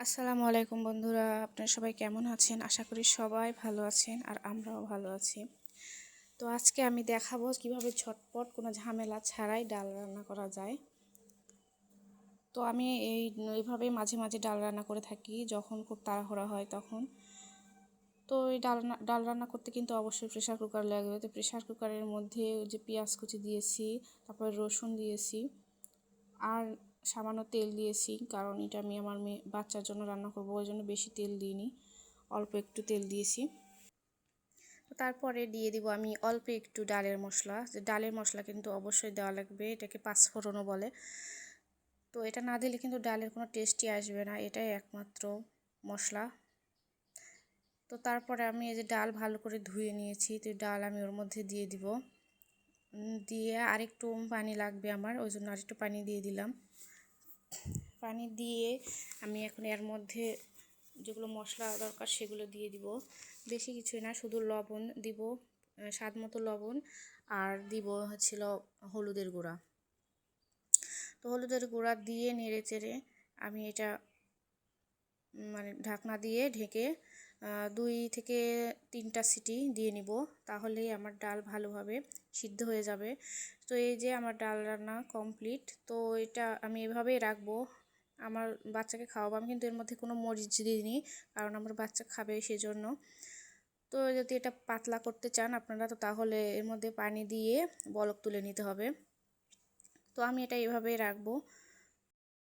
আসসালামু আলাইকুম বন্ধুরা, আপনারা সবাই কেমন আছেন? আশা করি সবাই ভালো আছেন আর আমরাও ভালো আছি। তো আজকে আমি দেখাবো কিভাবে ঝটপট কোনো ঝামেলা ছাড়াই ডাল রান্না করা যায়। তো আমি এইভাবেই মাঝে মাঝে ডাল রান্না করে থাকি যখন খুব তাড়াহুড়া হয় তখন। তো এই ডাল রান্না করতে কিন্তু অবশ্যই প্রেসার কুকার লাগবে। তো প্রেসার কুকারের মধ্যে যে পেঁয়াজ কুচি দিয়েছি, তারপরে রসুন দিয়েছি আর সামান্য তেল দিয়েছি, কারণ এটা আমি আমার বাচ্চার জন্য রান্না করবো, ওই জন্য বেশি তেল দিইনি, অল্প একটু তেল দিয়েছি। তারপরে দিয়ে দিব আমি অল্প একটু ডালের মশলা। যে ডালের মশলা কিন্তু অবশ্যই দেওয়া লাগবে, এটাকে পাঁচফোড়নও বলে। তো এটা না দিলে কিন্তু ডালের কোনো টেস্টই আসবে না, এটাই একমাত্র মশলা। তো তারপরে আমি এই যে ডাল ভালো করে ধুয়ে নিয়েছি, তো ডাল আমি ওর মধ্যে দিয়ে দিব। দিয়ে আরেকটু পানি লাগবে আমার, ওই জন্য আরেকটু পানি দিয়ে দিলাম। পানি দিয়ে আমি এখন এর মধ্যে যেগুলো মশলা দরকার সেগুলো দিয়ে দিব। বেশি কিছুই না, শুধু লবণ দিব, স্বাদ মতো লবণ, আর দিব হচ্ছিল হলুদের গুঁড়া। তো হলুদের গুঁড়া দিয়ে নেড়ে চেড়ে আমি এটা মানে ঢাকনা দিয়ে ঢেকে 2 থেকে 3টা সিটি দিয়ে নিব, তাহলেই আমার ডাল ভালোভাবে সিদ্ধ হয়ে যাবে। তো এই যে আমার ডাল রান্না কমপ্লিট। তো এটা আমি এভাবেই রাখবো, আমার বাচ্চাকে খাওয়াবো। আমি কিন্তু এর মধ্যে কোনো মরিচ দিইনি, কারণ আমার বাচ্চা খাবে সেজন্য। তো যদি এটা পাতলা করতে চান আপনারা, তো তাহলে এর মধ্যে পানি দিয়ে বলক তুলে নিতে হবে। তো আমি এটা এভাবেই রাখবো।